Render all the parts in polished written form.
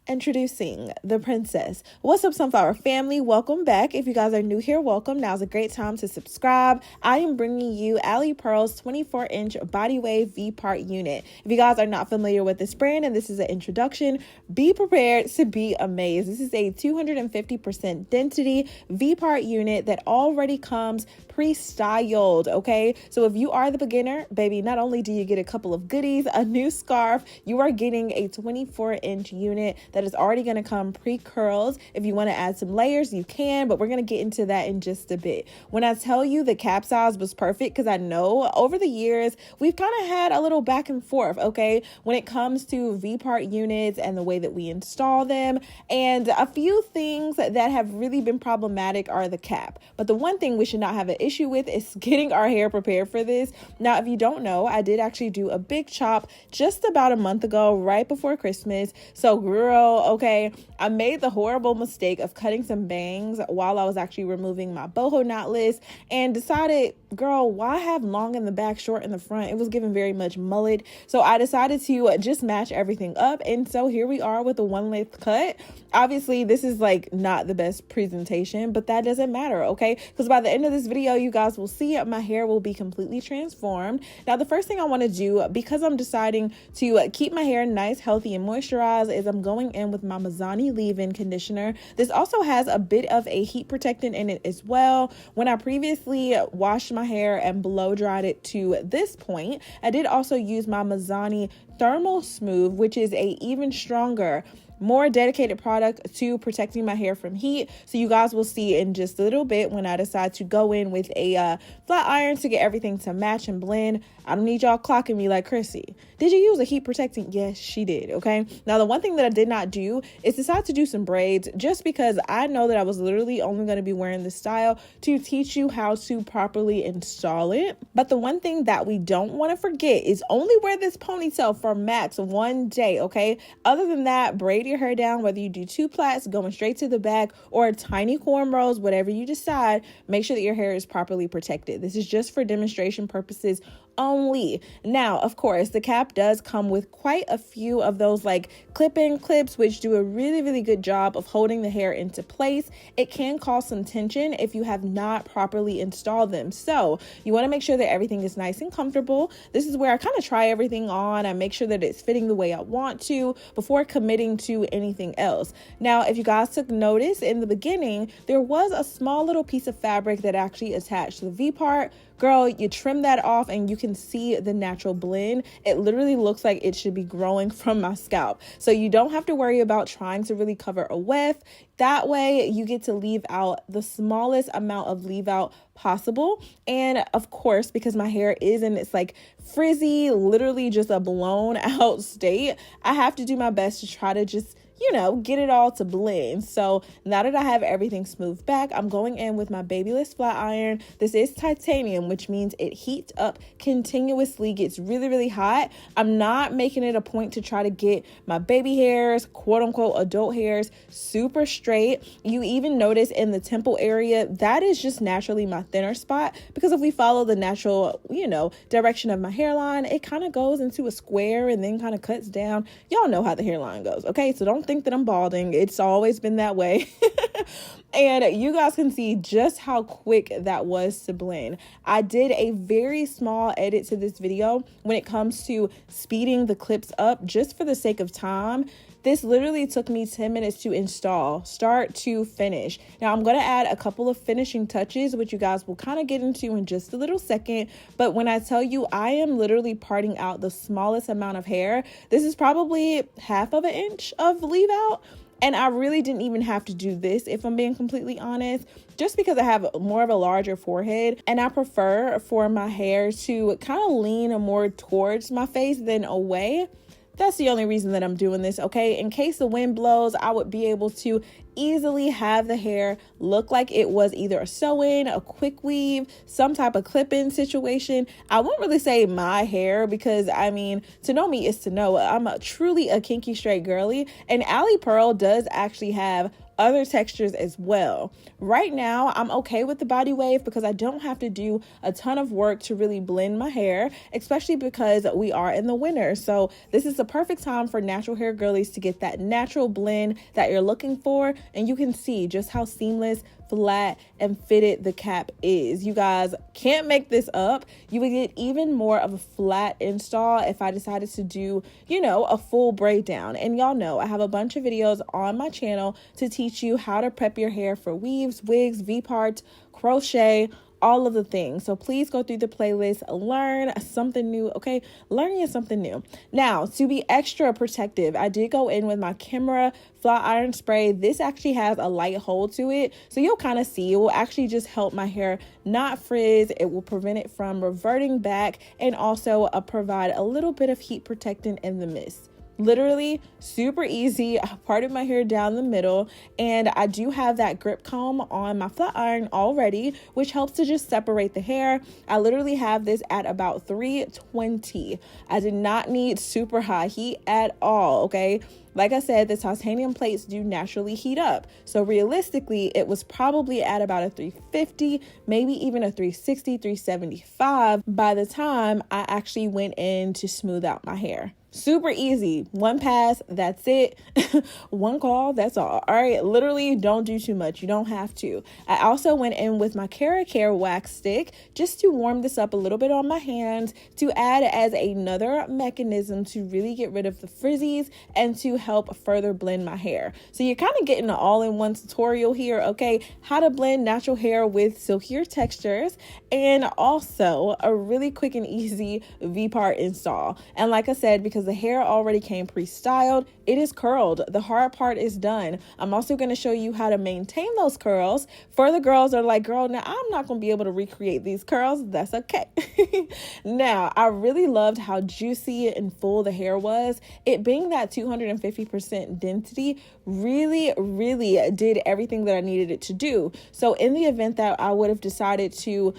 Introducing the princess. What's up, Sunflower family? Welcome back. If you guys are new here, welcome. Now's a great time to subscribe. I am bringing you Alipearl's 24-inch body wave VPART unit. If you guys are not familiar with this brand and this is an introduction, be prepared to be amazed. This is a 250% density VPART unit that already comes pre-styled, okay? So if you are the beginner, baby, not only do you get a couple of goodies, a new scarf, you are getting a 24-inch unit that is already going to come pre-curled. If you want to add some layers, you can, but we're going to get into that in just a bit. When I tell you the cap size was perfect, because I know over the years, we've kind of had a little back and forth, okay? When it comes to VPART units and the way that we install them, and a few things that have really been problematic are the cap. But the one thing we should not have an issue with is getting our hair prepared for this. Now, if you don't know, I did actually do a big chop just about a month ago, right before Christmas. So girl, okay, I made the horrible mistake of cutting some bangs while I was actually removing my boho knotless and decided, girl, why have long in the back, short in the front? It was giving very much mullet. So I decided to just match everything up. And so here we are with a one length cut. Obviously, this is like not the best presentation, but that doesn't matter, okay? Because by the end of this video, you guys will see my hair will be completely transformed. Now, the first thing I want to do, because I'm deciding to keep my hair nice, healthy, and moisturized, is I'm going in with my Mazzani leave-in conditioner. This also has a bit of a heat protectant in it as well. When I previously washed my hair and blow dried it to this point, I did also use my Mazzani Thermal Smooth, which is a even stronger, more dedicated product to protecting my hair from heat. So you guys will see in just a little bit when I decide to go in with a flat iron to get everything to match and blend. I don't need y'all clocking me like, Chrissy, did you use a heat protectant? Yes, she did. Okay. Now, the one thing that I did not do is decide to do some braids, just because I know that I was literally only going to be wearing this style to teach you how to properly install it. But the one thing that we don't want to forget is only wear this ponytail for max one day. Okay. Other than that, braid your hair down, whether you do two plaits going straight to the back or tiny cornrows, whatever you decide, make sure that your hair is properly protected. This is just for demonstration purposes only. Now, of course, the cap does come with quite a few of those like clip-in clips, which do a really, really good job of holding the hair into place. It can cause some tension if you have not properly installed them. So you want to make sure that everything is nice and comfortable. This is where I kind of try everything on. I make sure that it's fitting the way I want to before committing to anything else. Now, if you guys took notice in the beginning, there was a small little piece of fabric that actually attached to the V part. Girl, you trim that off and you can see the natural blend. It literally looks like it should be growing from my scalp. So you don't have to worry about trying to really cover a weft. That way you get to leave out the smallest amount of leave out possible. And of course, because my hair is in its like frizzy, literally just a blown out state, I have to do my best to try to just, you know, get it all to blend. So now that I have everything smoothed back, I'm going in with my babyless flat iron. This is titanium, which means it heats up continuously, gets really, really hot. I'm not making it a point to try to get my baby hairs, quote unquote adult hairs, super straight. You even notice in the temple area, that is just naturally my thinner spot, because if we follow the natural, you know, direction of my hairline, it kind of goes into a square and then kind of cuts down. Y'all know how the hairline goes, okay? So don't think that I'm balding. It's always been that way. And you guys can see just how quick that was to blend. I did a very small edit to this video when it comes to speeding the clips up just for the sake of time. This literally took me 10 minutes to install, start to finish. Now I'm going to add a couple of finishing touches, which you guys will kind of get into in just a little second. But when I tell you I am literally parting out the smallest amount of hair, this is probably half of an inch of leave out. And I really didn't even have to do this, if I'm being completely honest, just because I have more of a larger forehead and I prefer for my hair to kind of lean more towards my face than away. That's the only reason that I'm doing this, okay? In case the wind blows, I would be able to easily have the hair look like it was either a sew-in, a quick weave, some type of clip-in situation. I won't really say my hair because, I mean, to know me is to know I'm truly a kinky straight girly, and Alipearl does actually have other textures as well. Right now, I'm okay with the body wave because I don't have to do a ton of work to really blend my hair, especially because we are in the winter. So this is the perfect time for natural hair girlies to get that natural blend that you're looking for. And you can see just how seamless, flat, and fitted the cap is. You guys can't make this up. You would get even more of a flat install if I decided to do, a full braid down. And y'all know I have a bunch of videos on my channel to teach you how to prep your hair for weaves, wigs, VPART, crochet, all of the things. So please go through the playlist, learn something new, okay? Learning is something new. Now, to be extra protective, I did go in with my Camera flat iron spray. This actually has a light hold to it, so you'll kind of see it will actually just help my hair not frizz. It will prevent it from reverting back, and also provide a little bit of heat protectant in the mist. Literally super easy. I parted my hair down the middle, and I do have that grip comb on my flat iron already, which helps to just separate the hair. I literally have this at about 320. I did not need super high heat at all, okay? Like I said, the titanium plates do naturally heat up. So realistically, it was probably at about a 350, maybe even a 360, 375 by the time I actually went in to smooth out my hair. Super easy. One pass, that's it. One call, that's all. All right, literally don't do too much. You don't have to. I also went in with my Care wax stick just to warm this up a little bit on my hands, to add as another mechanism to really get rid of the frizzies and to help further blend my hair. So you're kind of getting an all-in-one tutorial here, okay? How to blend natural hair with silkier textures, and also a really quick and easy VPART install. And like I said, because the hair already came pre-styled, it is curled. The hard part is done. I'm also going to show you how to maintain those curls. For the girls that are like, girl, now I'm not going to be able to recreate these curls. That's okay. Now, I really loved how juicy and full the hair was. It being that 250% density really did everything that I needed it to do. So in the event that I would have decided to,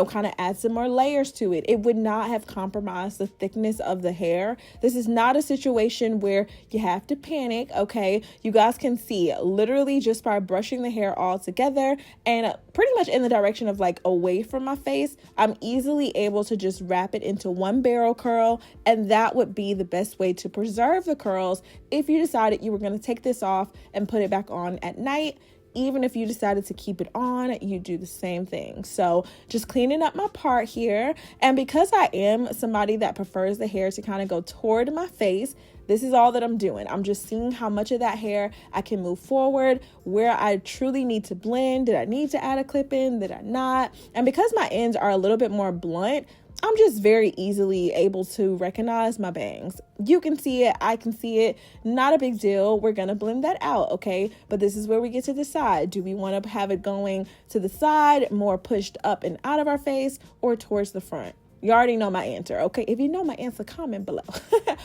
kind of add some more layers to it, it would not have compromised the thickness of the hair. This is not a situation where you have to panic, okay? You guys can see literally just by brushing the hair all together and pretty much in the direction of like away from my face, I'm easily able to just wrap it into one barrel curl, and that would be the best way to preserve the curls if you decided you were going to take this off and put it back on at night. Even if you decided to keep it on, you do the same thing. So just cleaning up my part here. And because I am somebody that prefers the hair to kind of go toward my face, this is all that I'm doing. I'm just seeing how much of that hair I can move forward, where I truly need to blend. Did I need to add a clip in? Did I not? And because my ends are a little bit more blunt, I'm just very easily able to recognize my bangs. You can see it, I can see it, not a big deal. We're gonna blend that out, okay? But this is where we get to decide. Do we wanna have it going to the side, more pushed up and out of our face, or towards the front? You already know my answer, okay? If you know my answer, comment below.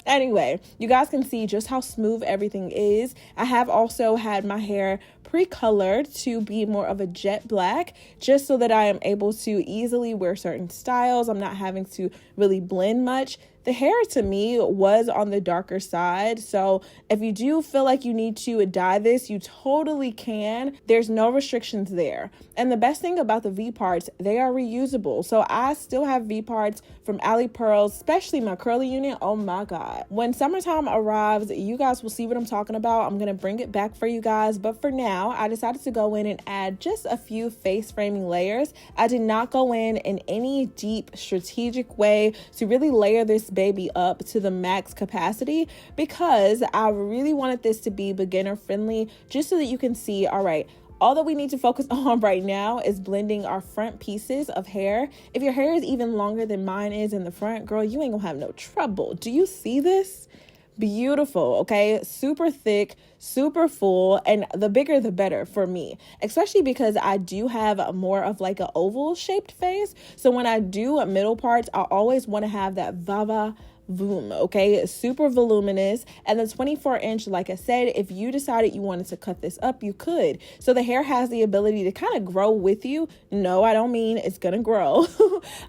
Anyway, you guys can see just how smooth everything is. I have also had my hair pre-colored to be more of a jet black, just so that I am able to easily wear certain styles. I'm not having to really blend much. The hair to me was on the darker side, so if you do feel like you need to dye this, you totally can. There's no restrictions there. And the best thing about the VPARTs, they are reusable. So I still have VPARTs from Alipearl, especially my curly unit. Oh my God. When summertime arrives, you guys will see what I'm talking about. I'm gonna bring it back for you guys, but for now, I decided to go in and add just a few face framing layers. I did not go in any deep strategic way to really layer this baby up to the max capacity, because I really wanted this to be beginner friendly, just so that you can see, all right, all that we need to focus on right now is blending our front pieces of hair. If your hair is even longer than mine is in the front, girl, you ain't gonna have no trouble. Do you see this? Beautiful, okay? Super thick, super full, and the bigger the better for me, especially because I do have more of like an oval shaped face. So when I do middle parts, I always want to have that voom, okay? It's super voluminous. And the 24-inch, like I said, if you decided you wanted to cut this up, you could. So the hair has the ability to kind of grow with you. No, I don't mean it's gonna grow.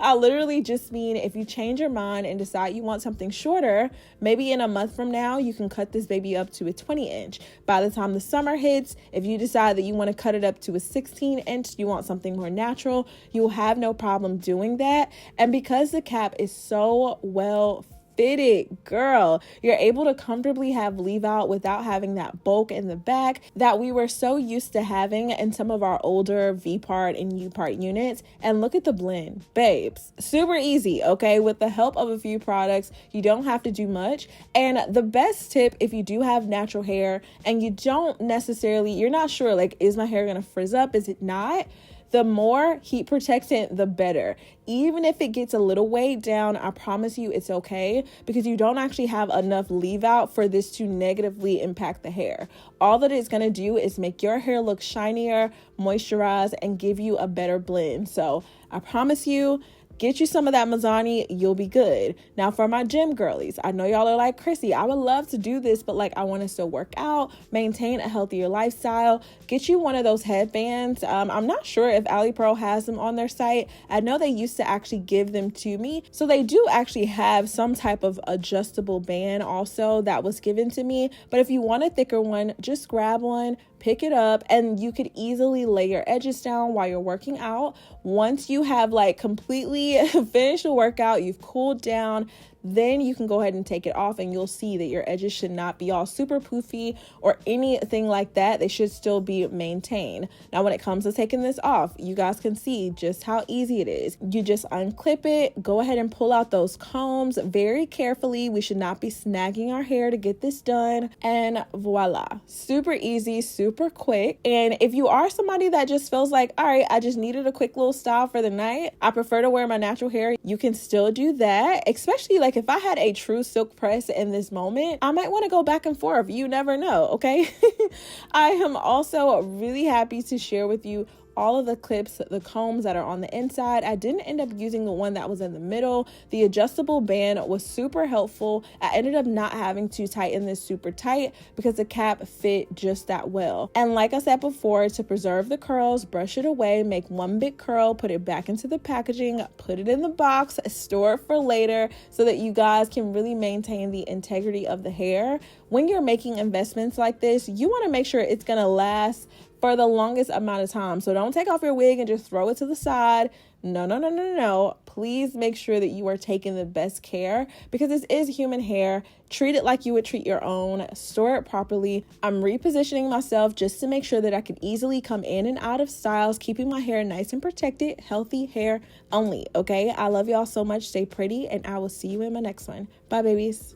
I literally just mean if you change your mind and decide you want something shorter, maybe in a month from now, you can cut this baby up to a 20-inch. By the time the summer hits, if you decide that you want to cut it up to a 16-inch, you want something more natural, you will have no problem doing that. And because the cap is so well fitted, girl, you're able to comfortably have leave out without having that bulk in the back that we were so used to having in some of our older VPART and UPART units. And look at the blend, babes. Super easy, okay? With the help of a few products, you don't have to do much. And the best tip, if you do have natural hair and you don't necessarily, you're not sure, like, is my hair gonna frizz up? Is it not? The more heat protectant, the better. Even if it gets a little weighed down, I promise you it's okay, because you don't actually have enough leave out for this to negatively impact the hair. All that it's going to do is make your hair look shinier, moisturize, and give you a better blend. So I promise you, get you some of that Mazzani, you'll be good. Now for my gym girlies, I know y'all are like, Chrissy, I would love to do this, but like I want to still work out, maintain a healthier lifestyle. Get you one of those headbands. I'm not sure if Alipearl has them on their site. I know they used to actually give them to me. So they do actually have some type of adjustable band also that was given to me. But if you want a thicker one, just grab one, pick it up, and you could easily lay your edges down while you're working out. Once you have like completely finished the workout, you've cooled down, then you can go ahead and take it off, and you'll see that your edges should not be all super poofy or anything like that. They should still be maintained. Now, when it comes to taking this off, you guys can see just how easy it is. You just unclip it, go ahead and pull out those combs very carefully. We should not be snagging our hair to get this done, and voila. Super easy, super quick. And if you are somebody that just feels like, all right, I just needed a quick little style for the night, I prefer to wear my natural hair, you can still do that. Especially like if I had a true silk press in this moment, I might want to go back and forth. You never know, okay? I am also really happy to share with you all of the clips, the combs that are on the inside. I didn't end up using the one that was in the middle. The adjustable band was super helpful. I ended up not having to tighten this super tight because the cap fit just that well. And like I said before, to preserve the curls, brush it away, make one big curl, put it back into the packaging, put it in the box, store it for later so that you guys can really maintain the integrity of the hair. When you're making investments like this, you want to make sure it's going to last for the longest amount of time. So don't take off your wig and just throw it to the side. No. Please make sure that you are taking the best care, because this is human hair. Treat it like you would treat your own. Store it properly. I'm repositioning myself just to make sure that I can easily come in and out of styles, keeping my hair nice and protected. Healthy hair only, okay? I love y'all so much. Stay pretty, and I will see you in my next one. Bye, babies.